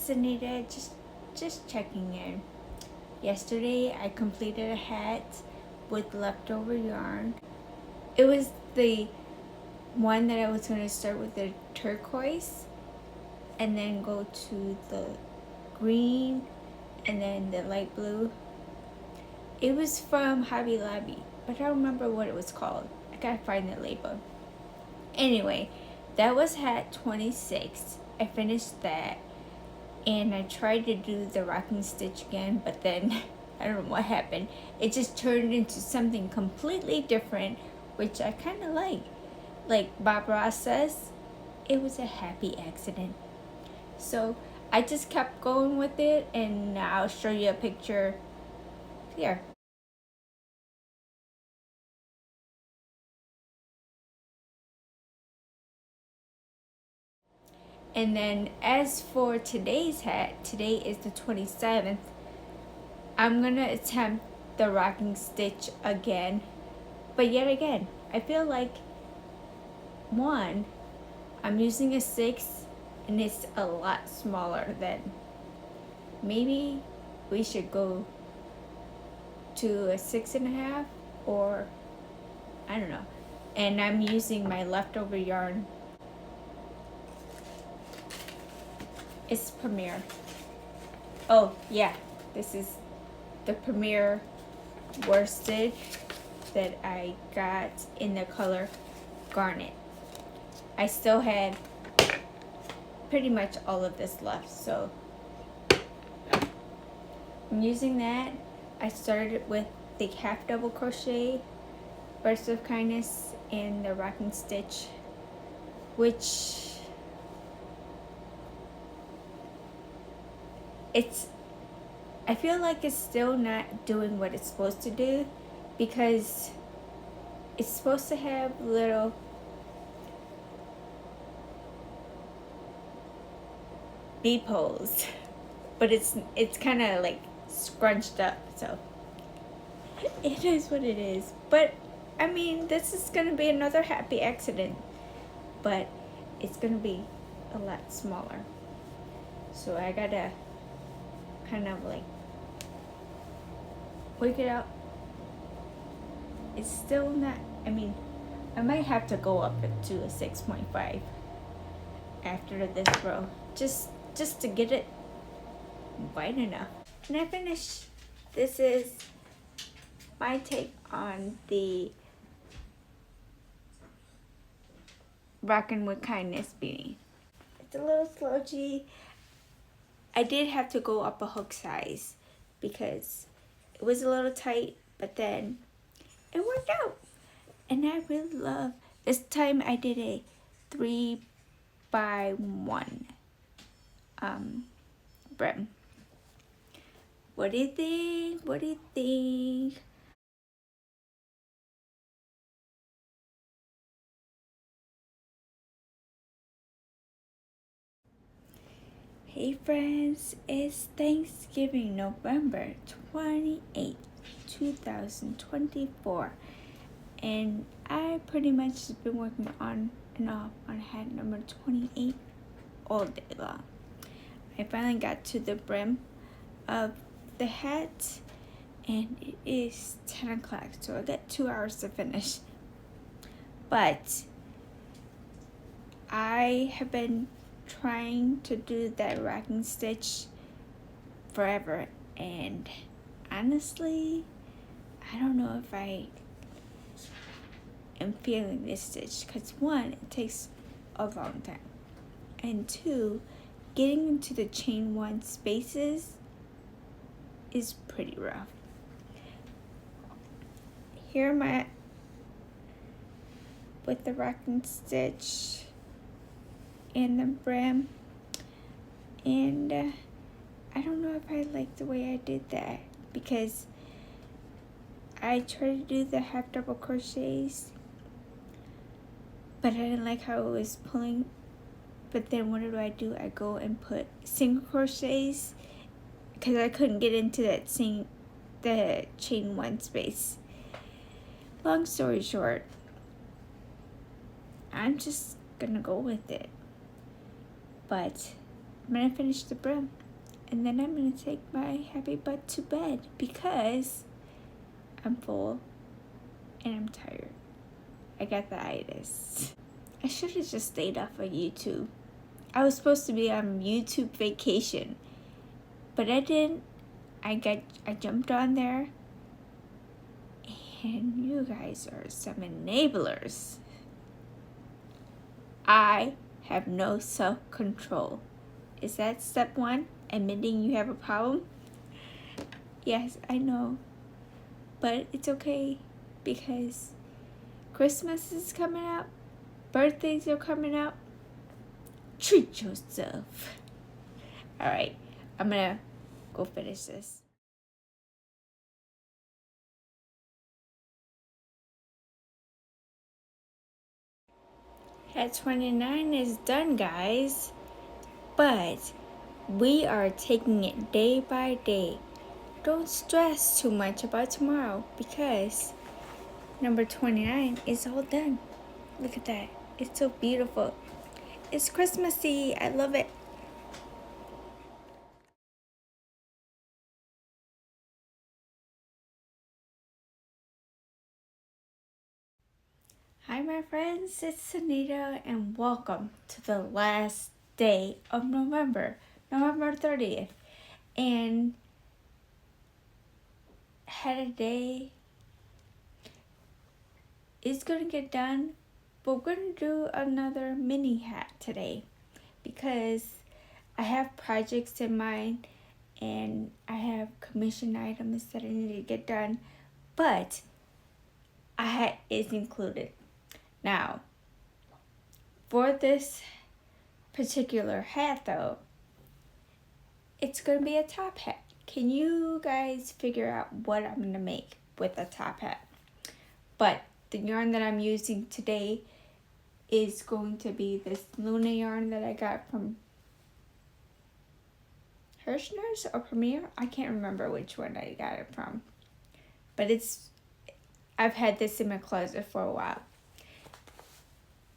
is Anita, just checking in. Yesterday I completed a hat with leftover yarn. It was the one that I was going to start with the turquoise and then go to the green and then the light blue. It was from Hobby Lobby, but I don't remember what it was called. I gotta find the label. Anyway, that was hat 26. I finished that and I tried to do the rocking stitch again, but then I don't know what happened. It just turned into something completely different, which I kind of like. Like Bob Ross says, it was a happy accident. So I just kept going with it, and I'll show you a picture here. And then as for today's hat, today is the 27th. I'm gonna attempt the rocking stitch again, but yet again, I feel like one, I'm using a 6 and it's a lot smaller than, maybe we should go to a 6.5, or I don't know. And I'm using my leftover yarn. It's Premier. Oh yeah, this is the Premier worsted that I got in the color garnet. I still had pretty much all of this left, so I'm using that. I started with the half double crochet, burst of kindness, and the rocking stitch, which I feel like it's still not doing what it's supposed to do, because it's supposed to have little beep holes, but it's kind of like scrunched up, so it is what it is. But I mean, this is gonna be another happy accident, but it's gonna be a lot smaller, so I gotta kind of like work it out. It's still not, I mean, I might have to go up to a 6.5 after this row, just to get it wide enough. And I finished. This is my take on the Rockin' with Kindness beanie. It's a little slouchy. I did have to go up a hook size because it was a little tight, but then it worked out. And I really love, this time I did a 3x1 brim. What do you think? What do you think? Hey friends, it's Thanksgiving, November 28th, 2024. And I pretty much have been working on and off on hat number 28 all day long. I finally got to the brim of the hat, and it is 10 o'clock, so I got 2 hours to finish. But I have been trying to do that rocking stitch forever, and honestly, I don't know if I am feeling this stitch, because one, it takes a long time, and two, getting into the chain one spaces is pretty rough. Here I'm at with the rocking stitch and the brim, and I don't know if I like the way I did that, because I tried to do the half double crochets, but I didn't like how it was pulling. But then what do? I go and put single crochets, because I couldn't get into the chain one space. Long story short, I'm just gonna go with it. But I'm gonna finish the brim, and then I'm gonna take my happy butt to bed because I'm full and I'm tired. I got the itis. I should have just stayed off of YouTube. I was supposed to be on YouTube vacation, but I didn't. I jumped on there, and you guys are some enablers. I have no self-control. Is that step one? Admitting you have a problem? Yes, I know. But it's okay because Christmas is coming up. Birthdays are coming up. Treat yourself. Alright, I'm gonna go finish this. Hat 29 is done, guys. But we are taking it day by day. Don't stress too much about tomorrow because number 29 is all done. Look at that. It's so beautiful. It's Christmassy. I love it. Hi, my friends. It's Anita, and welcome to the last day of November, November 30th. And had a day is gonna get done, but we're gonna do another mini hat today because I have projects in mind and I have commission items that I need to get done, but a hat is included. Now, for this particular hat though, it's gonna be a top hat. Can you guys figure out what I'm gonna make with a top hat? But the yarn that I'm using today is going to be this Luna yarn that I got from Hirschner's or Premier. I can't remember which one I got it from. But I've had this in my closet for a while.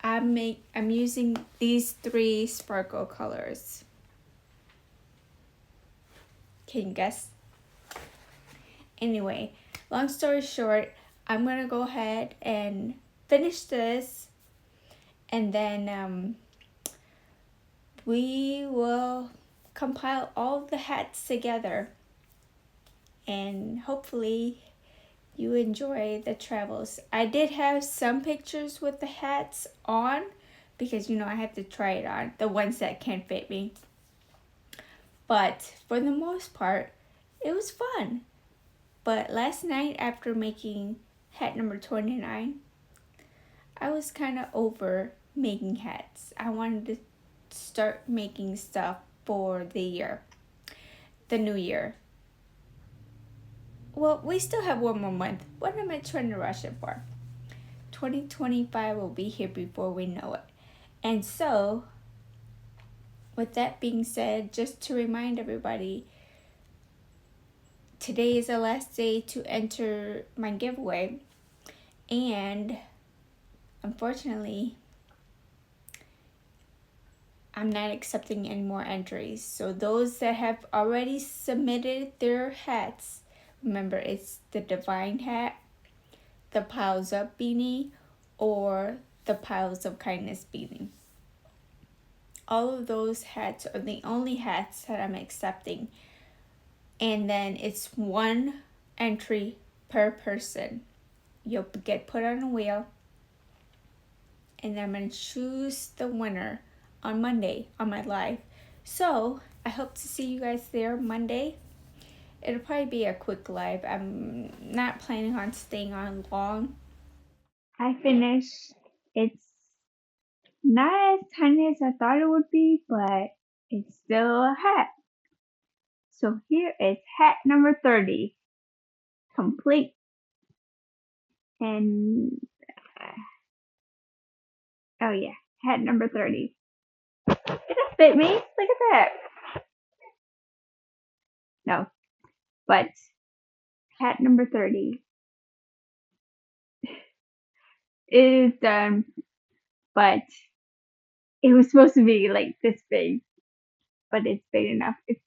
I'm using these 3 sparkle colors. Can you guess? Anyway, long story short, I'm gonna go ahead and finish this, and then we will compile all the hats together, and hopefully you enjoy the travels. I did have some pictures with the hats on because I have to try it on, the ones that can fit me. But for the most part, it was fun. But last night after making hat number 29, I was kind of over making hats. I wanted to start making stuff for the new year. Well, we still have one more month. What am I trying to rush it for? 2025 will be here before we know it. And so, with that being said, just to remind everybody, today is the last day to enter my giveaway. And unfortunately, I'm not accepting any more entries. So those that have already submitted their hats, remember it's the Divine hat, the Piles Up beanie, or the Piles of Kindness beanie. All of those hats are the only hats that I'm accepting. And then it's 1 entry per person. You'll get put on a wheel, and I'm going to choose the winner on Monday on my live. So I hope to see you guys there Monday. It'll probably be a quick live. I'm not planning on staying on long. I finished. It's not as tiny as I thought it would be, but it's still a hat. So here is hat number 30, complete. And oh yeah, hat number 30. It'll fit me. Look at that. No, but hat number 30 is done, but it was supposed to be like this big, but it's big enough. It's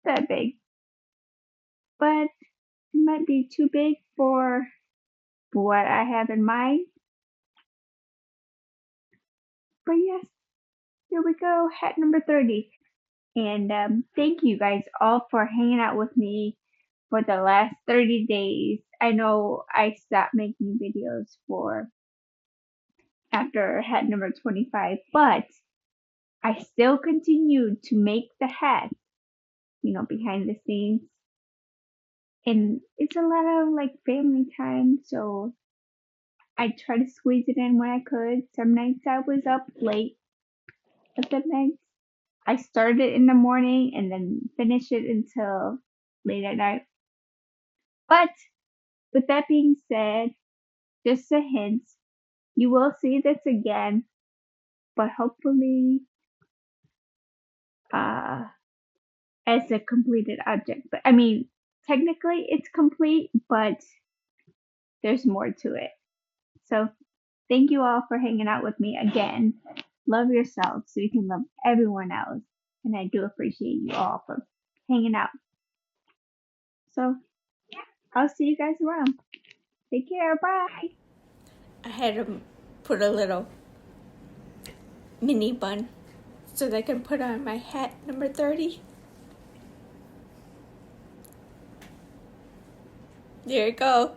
that big, but it might be too big for what I have in mind. But yes, here we go, hat number 30. And thank you guys all for hanging out with me for the last 30 days. I know I stopped making videos for after hat number 25, but I still continue to make the hat, behind the scenes. And it's a lot of like family time, so I try to squeeze it in when I could. Some nights I was up late, but some nights I started in the morning and then finished it until late at night. But with that being said, just a hint, you will see this again, but hopefully uh as a completed object. But I mean, technically it's complete, but there's more to it. So thank you all for hanging out with me again. Love yourself so you can love everyone else. And I do appreciate you all for hanging out. So I'll see you guys around. Take care. Bye. I had to put a little mini bun so that I can put on my hat number 30. There you go.